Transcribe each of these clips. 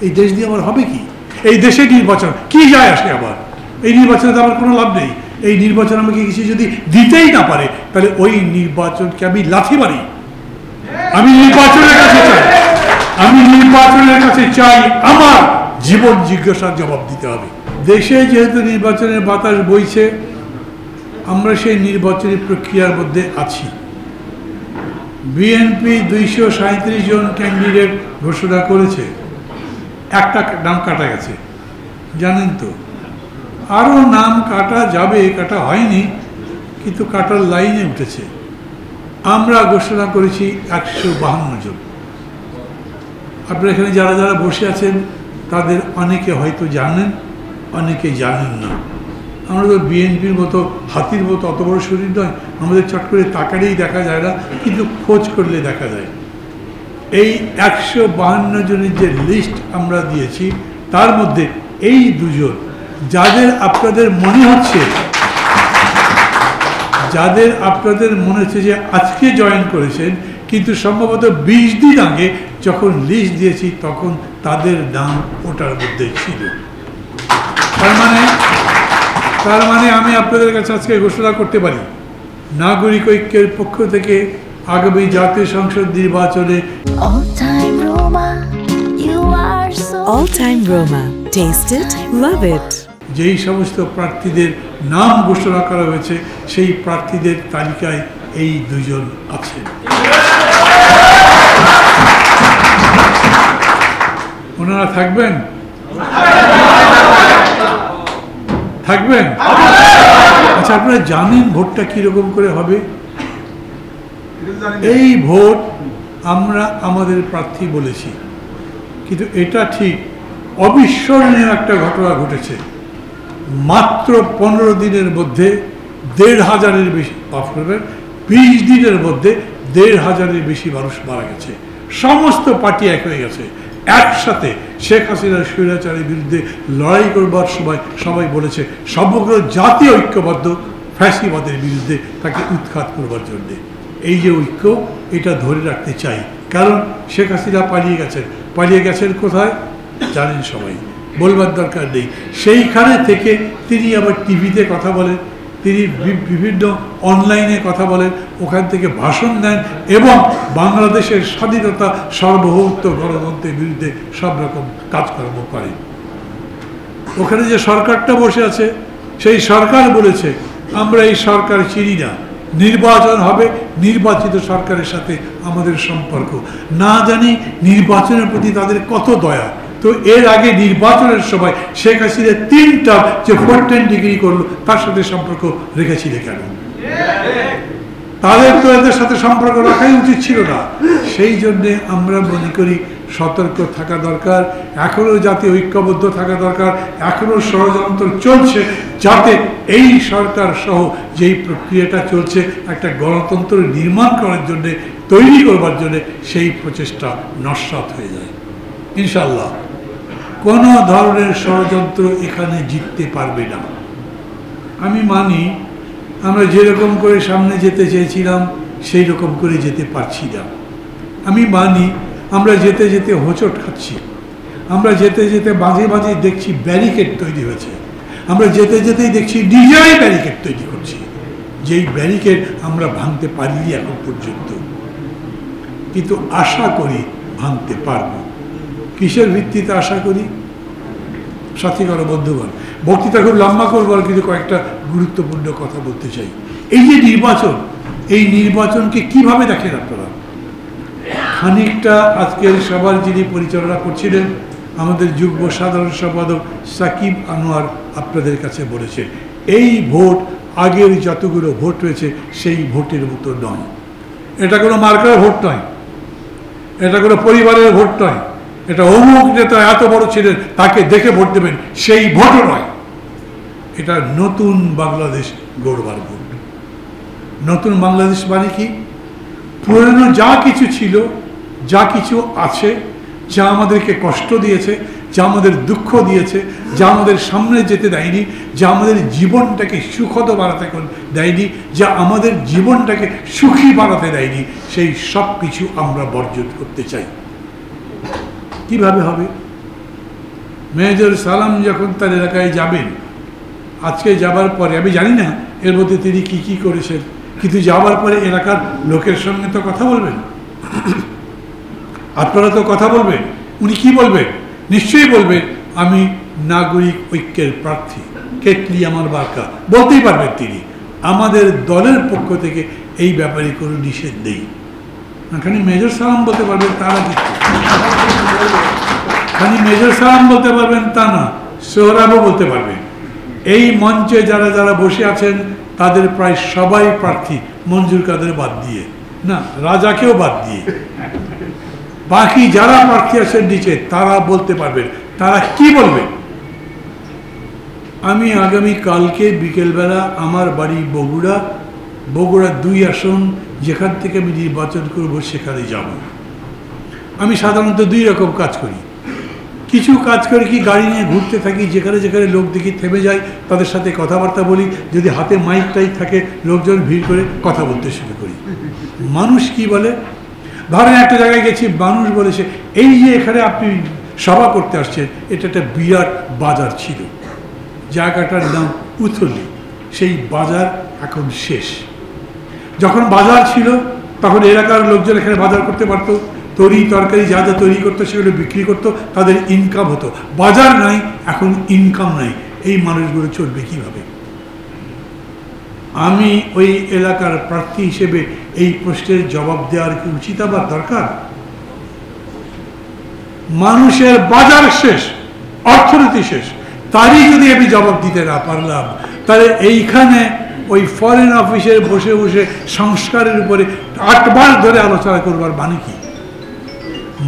এই দেশ দিয়ে আমার হবে কি? এই দেশে নির্বাচন কি যায় আসে? আবার এই নির্বাচনে তো আমার কোনো লাভ নেই। এই নির্বাচন আমাকে কিছু যদি দিতেই না পারে, তাহলে ওই নির্বাচনকে আমি লাথি মারি। আমি নির্বাচনের কাছে চাই, আমি নির্বাচনের কাছে চাই আমার জীবন জিজ্ঞাসার জবাব দিতে হবে। দেশে যেহেতু নির্বাচনের বাতাস বইছে, আমরা সেই নির্বাচনী প্রক্রিয়ার মধ্যে আছি। বিএনপি 237 জন ক্যান্ডিডেট ঘোষণা করেছে, একটা নাম কাটা গেছে, জানেন তো। আরও নাম কাটা যাবে, কাটা হয়নি, কিন্তু কাটার লাইনে উঠেছে। আমরা ঘোষণা করেছি 152 জন। আপনারা এখানে যারা যারা বসে আছেন তাদের অনেকে হয়তো জানেন, অনেকে জানেন না। আমরা তো বিএনপির মতো হাতির মতো অত বড় শরীর নয়, আমাদের চট করে তাকালেই দেখা যায় না, কিন্তু খোঁজ করলে দেখা যায়। এই 152 জনের যে লিস্ট আমরা দিয়েছি, তার মধ্যে এই দুজন যাদের আপনাদের মনে হচ্ছে যে আজকে জয়েন করেছেন, কিন্তু সম্ভবত 20 দিন আগে যখন লিস্ট দিয়েছি তখন তাদের নাম ওটার মধ্যে ছিল। তার মানে আমি আপনাদের কাছে আজকে ঘোষণা করতে পারি, নাগরিক ঐক্যের পক্ষ থেকে আগামী জাতীয় সংসদ নির্বাচনে All Time Roma. Taste it, love it. যেই সমস্ত প্রার্থীদের নাম ঘোষণা করা হয়েছে, সেই প্রার্থীদের তালিকায় এই দুজন আছেন। ওনারা থাকবেন? আচ্ছা, আপনারা জানেন ভোটটা কিরকম করে হবে? এই ভোট আমরা আমাদের প্রার্থী বলেছি, কিন্তু এটা ঠিক অবিস্মরণীয় একটা ঘটনা ঘটেছে। মাত্র 15 দিনের মধ্যে 1,500-এর বেশি, 20 দিনের মধ্যে 1,500-এর বেশি মানুষ মারা গেছে। সমস্ত পার্টি এক হয়ে গেছে, একসাথে শেখ হাসিনার স্বৈরাচারের বিরুদ্ধে লড়াই করবার সময় সবাই বলেছে সমগ্র জাতীয় ঐক্যবদ্ধ ফ্যাসিবাদের বিরুদ্ধে তাকে উৎখাত করবার জন্যে। এই যে ঐক্য, এটা ধরে রাখতে চাই, কারণ শেখ হাসিনা পালিয়ে গেছেন কোথায় জানেন সবাই, বলবার দরকার নেই। সেইখানে থেকে তিনি আবার টিভিতে কথা বলেন, তিনি বিভিন্ন অনলাইনে কথা বলেন, ওখান থেকে ভাষণ দেন এবং বাংলাদেশের স্বাধীনতা, সার্বভৌমত্ব, গণতন্ত্রের বিরুদ্ধে সব রকম কাজকর্ম করেন। ওখানে যে সরকারটা বসে আছে, সেই সরকার বলেছে আমরা এই সরকার চিনি না, নির্বাচন হবে, নির্বাচিত সরকারের সাথে আমাদের সম্পর্ক না জানি নির্বাচনের প্রতি তাদের কত দয়া। তো এর আগে নির্বাচনের সময় শেখ হাসিনা 3টা যে 410 ডিগ্রি করলো, তার সাথে সম্পর্ক রেখেছিল কেন? তাদের তো এদের সাথে সম্পর্ক রাখাই উচিত ছিল না। সেই জন্যে আমরা মনে করি সতর্ক থাকা দরকার, এখনো জাতীয় ঐক্যবদ্ধ থাকা দরকার। এখনো ষড়যন্ত্র চলছে যাতে এই সরকার সহ যেই প্রক্রিয়াটা চলছে একটা গণতন্ত্র নির্মাণ করার জন্যে, তৈরি করবার জন্যে, সেই প্রচেষ্টা নস্যাৎ হয়ে যায়। ইনশাল্লাহ কোনো ধরনের ষড়যন্ত্র এখানে জিততে পারবে না। আমি মানি আমরা যেরকম করে সামনে যেতে চেয়েছিলাম সেই রকম করে যেতে পারছি না। আমি মানি আমরা যেতে যেতে হোঁচট খাচ্ছি, আমরা যেতে যেতে মাঝে মাঝে দেখছি ব্যারিকেড তৈরি হয়েছে, আমরা যেতে যেতেই দেখছি নিজেরাই ব্যারিকেড তৈরি করছি, যেই ব্যারিকেড আমরা ভাঙতে পারিনি এখন পর্যন্ত, কিন্তু আশা করি ভাঙতে পারব। কিসের ভিত্তিতে আশা করি? সাথীগণ, বন্ধুগণ, বক্তৃতা খুব লম্বা করবো, কিন্তু কয়েকটা গুরুত্বপূর্ণ কথা বলতে চাই। এই যে নির্বাচন, এই নির্বাচনকে কিভাবে দেখেন আপনারা? খানিকটা আজকের সবার যিনি পরিচালনা করছিলেন আমাদের যুগ্ম সাধারণ সম্পাদক সাকিব আনোয়ার আপনাদের কাছে বলেছে, এই ভোট আগের যতগুলো ভোট হয়েছে সেই ভোটের মতো নয়। এটা কোনো মার্কার ভোট নয়, এটা কোনো পরিবারের ভোট নয়, এটা অমুক নেতা এত বড় ছিলেন তাকে দেখে ভোট দেবেন সেই ভোটও নয়। এটা নতুন বাংলাদেশ গড়বার ভোট। নতুন বাংলাদেশ মানে কি? পুরনো যা কিছু ছিল, যা কিছু আছে, যা আমাদেরকে কষ্ট দিয়েছে, যা আমাদের দুঃখ দিয়েছে, যা আমাদের সামনে যেতে দেয়নি, যা আমাদের জীবনটাকে সুখদ বানাতে দেয়নি, যা আমাদের জীবনটাকে সুখী বানাতে দেয়নি, সেই সব কিছু আমরা বর্জন করতে চাই। কিভাবে হবে? মেজর সালাম যখন তার এলাকায় যাবেন, আজকে যাবার পরে আমি জানি না এর মধ্যে তিনি কি কি করেছেন, কিন্তু যাওয়ার পরে এলাকার লোকের সঙ্গে তো কথা বলবেন, আপনারা তো কথা বলবেন। উনি কি বলবেন? নিশ্চয়ই বলবেন আমি নাগরিক ঐক্যের প্রার্থী, কেটলি আমার বার্কা, বলতেই পারবেন তিনি। আমাদের দলের পক্ষ থেকে এই ব্যাপারে কোনো নিষেধ নেই। খালি মেজর সালাম বলতে পারবেন তা না, কিছু খালি মেজর সালাম বলতে পারবেন তা না, সোহরাবও বলতে পারবেন। এই মঞ্চে যারা যারা বসে আছেন তাদের প্রায় সবাই প্রার্থী, মঞ্জুর কাদের বাদ দিয়ে, না রাজাকেও বাদ দিয়ে। বাকি যারা প্রার্থী আছেন নিচে তারা বলতে পারবেন। তারা কি বলবেন? আমি আগামী কালকে বিকেলবেলা আমার বাড়ি বগুড়া 2 আসন, যেখান থেকে আমি নির্বাচন করব সেখানে যাব। আমি সাধারণত 2 রকম কাজ করি। কিছু কাজ করে কি গাড়ি নিয়ে ঘুরতে থাকি, যেখানে যেখানে লোক দেখি থেমে যায়, তাদের সাথে কথাবার্তা বলি। যদি হাতে মাইক টাইক থাকে লোকজন ভিড় করে কথা বলতে শুরু করি। মানুষ কি বলে, ধরেন একটা জায়গায় গেছি, মানুষ বলেছে এই যে এখানে আপনি সভা করতে আসছেন, এটা একটা বিরাট বাজার ছিল, জায়গাটার নাম উথলি, সেই বাজার এখন শেষ। যখন বাজার ছিল তখন এলাকার লোকজন এখানে বাজার করতে পারতো, তরি তরকারি যা যা তৈরি করতো সেগুলো বিক্রি করতো, তাদের ইনকাম হতো। বাজার নাই, এখন ইনকাম নাই, এই মানুষগুলো চলবে কিভাবে? আমি ওই এলাকার প্রার্থী হিসেবে এই প্রশ্নের জবাব দেওয়ার কি উচিত আবার দরকার? মানুষের বাজার শেষ, অর্থনীতি শেষ, তারই যদি আমি জবাব দিতে না পারলাম, তাহলে এইখানে ওই ফরেন অফিসে বসে বসে সংস্কারের উপরে 8 বার ধরে আলোচনা করবার মানে কি?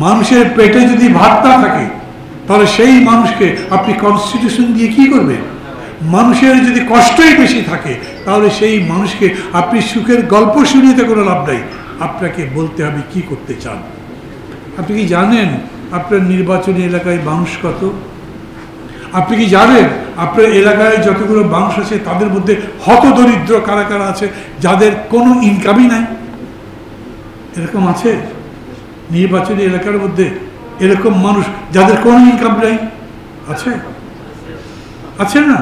মানুষের পেটে যদি ভাত না থাকে তাহলে সেই মানুষকে আপনি কনস্টিটিউশন দিয়ে কি করবেন? মানুষের যদি কষ্টই বেশি থাকে তাহলে সেই মানুষকে আপনি সুখের গল্প শুনিয়ে কোনো লাভ নাই। আপনাকে বলতে হবে কি করতে চান। আপনি কি জানেন আপনার নির্বাচনী এলাকায় মানুষ কত? আপনি কি জানেন আপনার এলাকায় যতগুলো মানুষ আছে তাদের মধ্যে হতদরিদ্র কারা কারা আছে, যাদের কোনো ইনকামই নাই? এরকম আছে নির্বাচনী এলাকার মধ্যে? এরকম মানুষ যাদের কোনো ইনকাম নাই আছে? আছে না?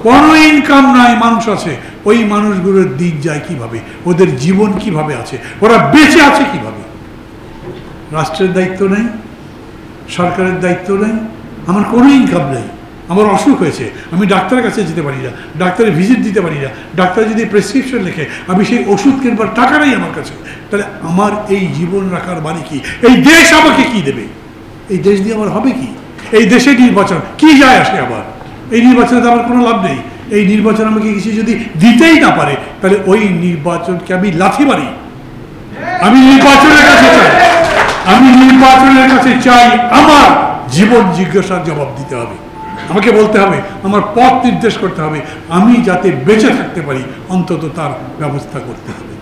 কোনো ইনকাম নাই মানুষ আছে। ওই মানুষগুলোর দিন যায় কিভাবে? ওদের জীবন কিভাবে আছে? ওরা বেঁচে আছে কিভাবে? রাষ্ট্রের দায়িত্ব নেই, সরকারের দায়িত্ব নেই, আমার কোনো ইনকাম নেই, আমার অসুখ হয়েছে, আমি ডাক্তারের কাছে যেতে পারি না, ডাক্তারের ভিজিট দিতে পারি না, ডাক্তার যদি প্রেসক্রিপশন লেখে আমি সেই ওষুধ কিনবার টাকা নেই আমার কাছে, তাহলে আমার এই জীবন রাখার মানে কি? এই দেশ আমাকে কি দেবে? এই দেশ দিয়ে আমার হবে কি? এই দেশে নির্বাচন কি যায় আসে? আবার এই নির্বাচনে তো আমার কোনো লাভ নেই। এই নির্বাচন আমাকে কিছু যদি দিতেই না পারে তাহলে ওই নির্বাচনকে আমি লাথি মারি। আমি নির্বাচনের কাছে চাই, আমি নির্বাচনের কাছে চাই আমার জীবন জিজ্ঞাসার জবাব দিতে হবে, আমাকে বলতে হবে, আমার পথ নির্দেশ করতে হবে, আমি যাতে বেঁচে থাকতে পারি অন্তত তার ব্যবস্থা করতে হবে।